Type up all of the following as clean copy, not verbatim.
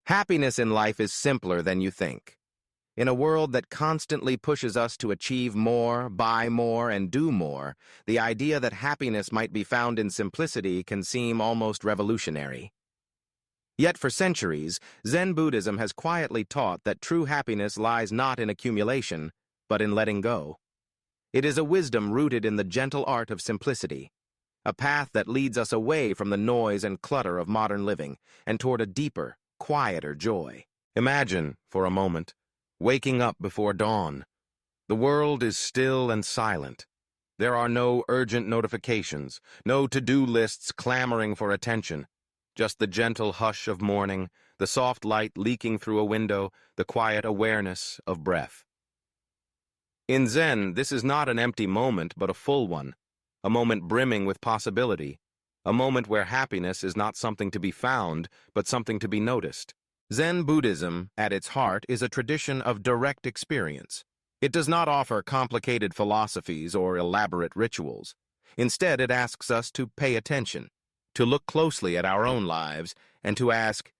Happiness in life is simpler than you think. In a world that constantly pushes us to achieve more, buy more, and do more, the idea that happiness might be found in simplicity can seem almost revolutionary. Yet for centuries, Zen Buddhism has quietly taught that true happiness lies not in accumulation, but in letting go. It is a wisdom rooted in the gentle art of simplicity, a path that leads us away from the noise and clutter of modern living and toward a deeper, quieter joy. Imagine, for a moment, waking up before dawn. The world is still and silent. There are no urgent notifications, no to-do lists clamoring for attention. Just the gentle hush of morning, the soft light leaking through a window, the quiet awareness of breath. In Zen, this is not an empty moment, but a full one, a moment brimming with possibility, a moment where happiness is not something to be found, but something to be noticed. Zen Buddhism, at its heart, is a tradition of direct experience. It does not offer complicated philosophies or elaborate rituals. Instead, it asks us to pay attention, to look closely at our own lives, and to ask,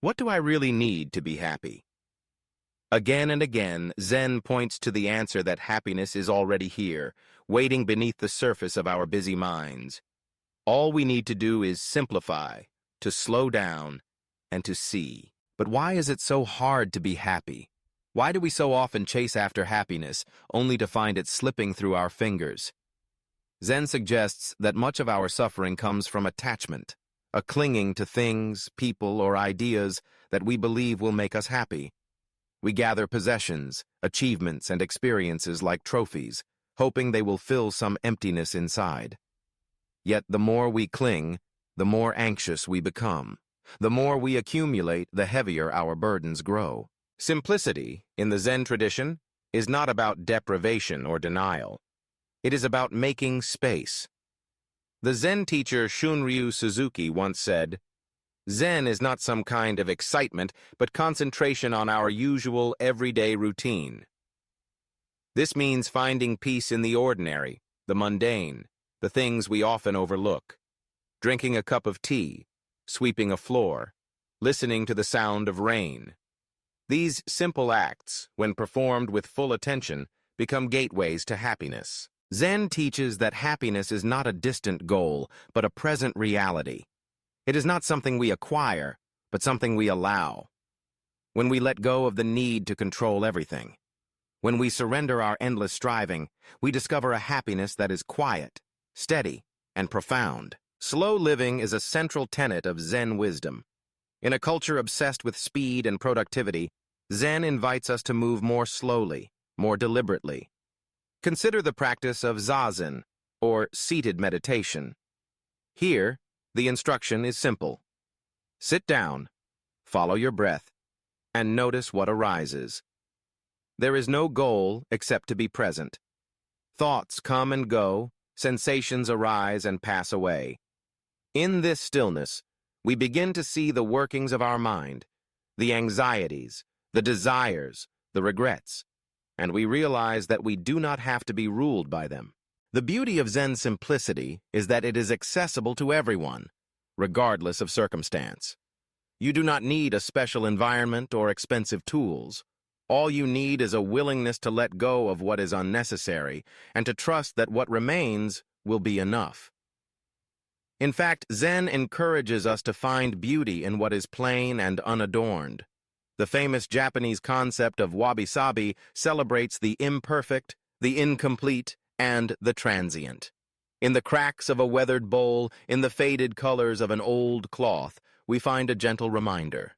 what do I really need to be happy? Again and again, Zen points to the answer that happiness is already here, waiting beneath the surface of our busy minds. All we need to do is simplify, to slow down, and to see. But why is it so hard to be happy? Why do we so often chase after happiness, only to find it slipping through our fingers? Zen suggests that much of our suffering comes from attachment, a clinging to things, people, or ideas that we believe will make us happy. We gather possessions, achievements, and experiences like trophies, hoping they will fill some emptiness inside. Yet the more we cling, the more anxious we become. The more we accumulate, the heavier our burdens grow. Simplicity, in the Zen tradition, is not about deprivation or denial. It is about making space. The Zen teacher Shunryu Suzuki once said, "Zen is not some kind of excitement, but concentration on our usual, everyday routine." This means finding peace in the ordinary, the mundane, the things we often overlook. Drinking a cup of tea, sweeping a floor, listening to the sound of rain. These simple acts, when performed with full attention, become gateways to happiness. Zen teaches that happiness is not a distant goal, but a present reality. It is not something we acquire, but something we allow. When we let go of the need to control everything, when we surrender our endless striving, we discover a happiness that is quiet, steady, and profound. Slow living is a central tenet of Zen wisdom. In a culture obsessed with speed and productivity, Zen invites us to move more slowly, more deliberately. Consider the practice of zazen, or seated meditation. Here, the instruction is simple. Sit down, follow your breath, and notice what arises. There is no goal except to be present. Thoughts come and go, sensations arise and pass away. In this stillness, we begin to see the workings of our mind, the anxieties, the desires, the regrets, and we realize that we do not have to be ruled by them. The beauty of Zen simplicity is that it is accessible to everyone, regardless of circumstance. You do not need a special environment or expensive tools. All you need is a willingness to let go of what is unnecessary and to trust that what remains will be enough. In fact, Zen encourages us to find beauty in what is plain and unadorned. The famous Japanese concept of wabi-sabi celebrates the imperfect, the incomplete, and the transient. In the cracks of a weathered bowl, in the faded colors of an old cloth, we find a gentle reminder.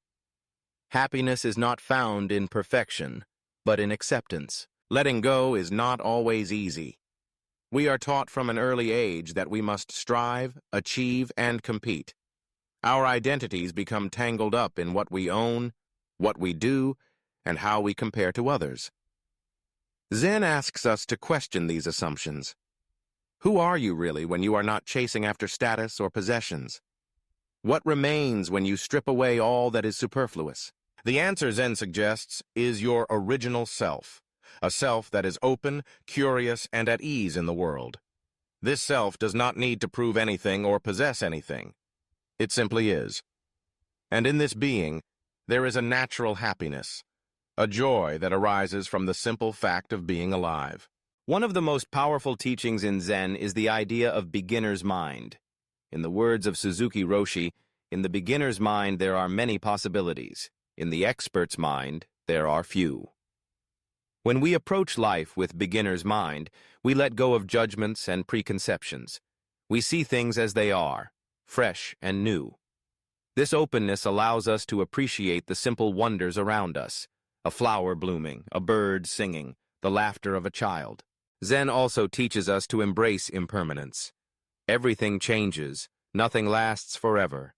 Happiness is not found in perfection, but in acceptance. Letting go is not always easy. We are taught from an early age that we must strive, achieve, and compete. Our identities become tangled up in what we own, what we do, and how we compare to others. Zen asks us to question these assumptions. Who are you really when you are not chasing after status or possessions? What remains when you strip away all that is superfluous? The answer, Zen suggests, is your original self, a self that is open, curious, and at ease in the world. This self does not need to prove anything or possess anything. It simply is. And in this being, There is a natural happiness, a joy that arises from the simple fact of being alive. One of the most powerful teachings in Zen is the idea of beginner's mind. In the words of Suzuki Roshi, in the beginner's mind there are many possibilities. In the expert's mind, there are few. When we approach life with beginner's mind, we let go of judgments and preconceptions. We see things as they are, fresh and new. This openness allows us to appreciate the simple wonders around us, a flower blooming, a bird singing, the laughter of a child. Zen also teaches us to embrace impermanence. Everything changes, nothing lasts forever.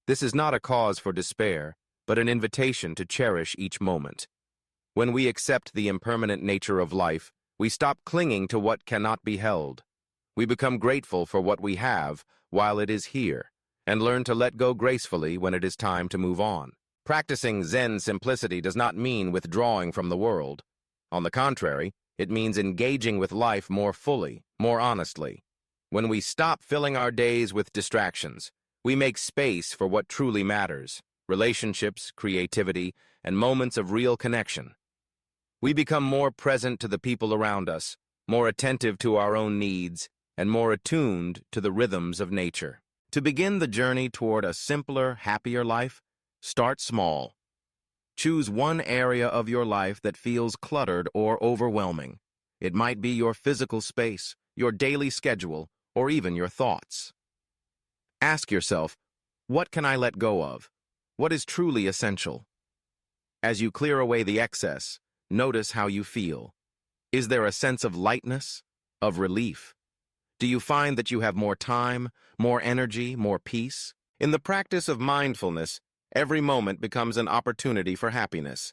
This is not a cause for despair, but an invitation to cherish each moment. When we accept the impermanent nature of life, we stop clinging to what cannot be held. We become grateful for what we have while it is here, and learn to let go gracefully when it is time to move on. Practicing Zen simplicity does not mean withdrawing from the world. On the contrary, it means engaging with life more fully, more honestly. When we stop filling our days with distractions, we make space for what truly matters: relationships, creativity, and moments of real connection. We become more present to the people around us, more attentive to our own needs, and more attuned to the rhythms of nature. To begin the journey toward a simpler, happier life, start small. Choose one area of your life that feels cluttered or overwhelming. It might be your physical space, your daily schedule, or even your thoughts. Ask yourself, what can I let go of? What is truly essential? As you clear away the excess, notice how you feel. Is there a sense of lightness, of relief? Do you find that you have more time, more energy, more peace? In the practice of mindfulness, every moment becomes an opportunity for happiness.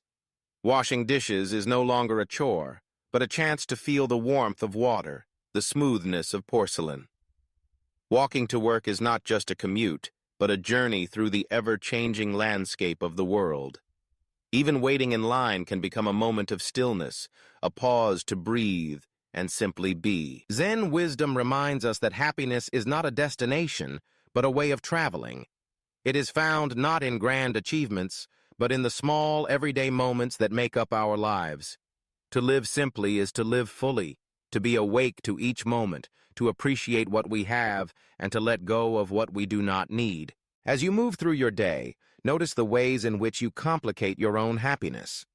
Washing dishes is no longer a chore, but a chance to feel the warmth of water, the smoothness of porcelain. Walking to work is not just a commute, but a journey through the ever-changing landscape of the world. Even waiting in line can become a moment of stillness, a pause to breathe and simply be. Zen wisdom reminds us that happiness is not a destination, but a way of traveling. It is found not in grand achievements, but in the small, everyday moments that make up our lives. To live simply is to live fully, to be awake to each moment, to appreciate what we have, and to let go of what we do not need. As you move through your day, notice the ways in which you complicate your own happiness.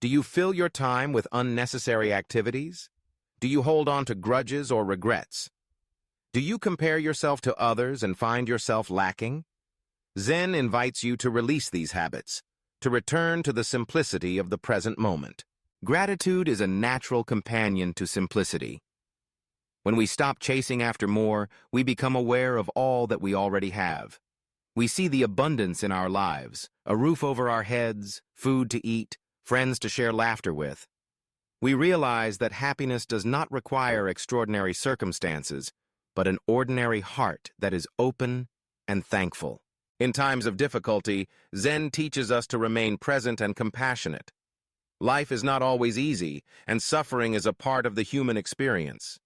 Do you fill your time with unnecessary activities? Do you hold on to grudges or regrets? Do you compare yourself to others and find yourself lacking? Zen invites you to release these habits, to return to the simplicity of the present moment. Gratitude is a natural companion to simplicity. When we stop chasing after more, we become aware of all that we already have. We see the abundance in our lives, a roof over our heads, food to eat, friends to share laughter with. We realize that happiness does not require extraordinary circumstances, but an ordinary heart that is open and thankful. In times of difficulty, Zen teaches us to remain present and compassionate. Life is not always easy, and suffering is a part of the human experience.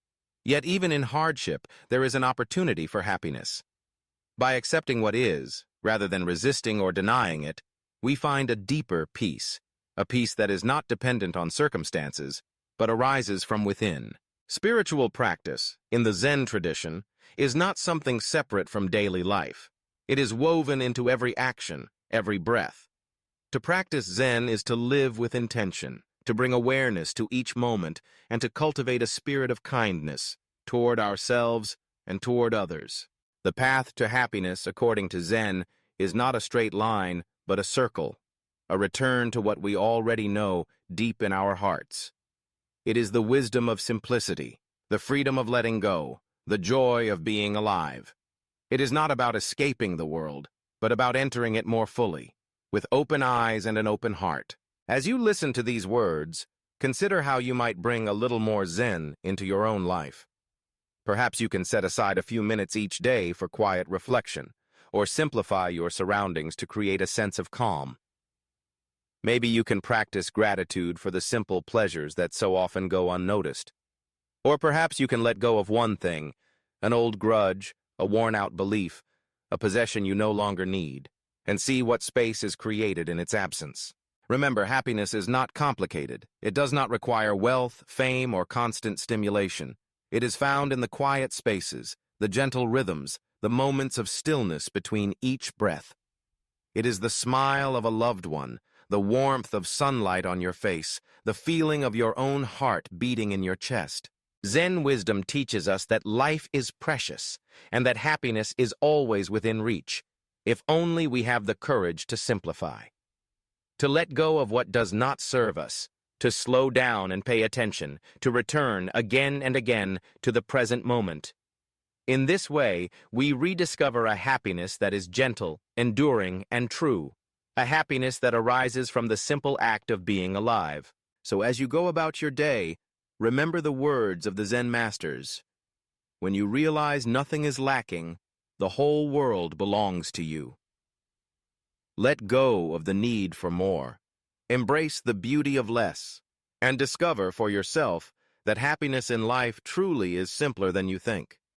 Yet even in hardship, there is an opportunity for happiness. By accepting what is, rather than resisting or denying it, we find a deeper peace, a peace that is not dependent on circumstances, but arises from within. Spiritual practice, in the Zen tradition, is not something separate from daily life. It is woven into every action, every breath. To practice Zen is to live with intention, to bring awareness to each moment, and to cultivate a spirit of kindness toward ourselves and toward others. The path to happiness, according to Zen, is not a straight line, but a circle, a return to what we already know deep in our hearts. It is the wisdom of simplicity, the freedom of letting go, the joy of being alive. It is not about escaping the world, but about entering it more fully, with open eyes and an open heart. As you listen to these words, consider how you might bring a little more Zen into your own life. Perhaps you can set aside a few minutes each day for quiet reflection, or simplify your surroundings to create a sense of calm. Maybe you can practice gratitude for the simple pleasures that so often go unnoticed. Or perhaps you can let go of one thing, an old grudge, a worn-out belief, a possession you no longer need. and see what space is created in its absence. Remember, happiness is not complicated. It does not require wealth, fame, or constant stimulation. It is found in the quiet spaces, the gentle rhythms, the moments of stillness between each breath. It is the smile of a loved one, the warmth of sunlight on your face, the feeling of your own heart beating in your chest. Zen wisdom teaches us that life is precious and that happiness is always within reach, if only we have the courage to simplify. To let go of what does not serve us, to slow down and pay attention, to return again and again to the present moment. In this way, we rediscover a happiness that is gentle, enduring, and true, a happiness that arises from the simple act of being alive. So as you go about your day, remember the words of the Zen masters. When you realize nothing is lacking, the whole world belongs to you. Let go of the need for more. Embrace the beauty of less, and discover for yourself that happiness in life truly is simpler than you think.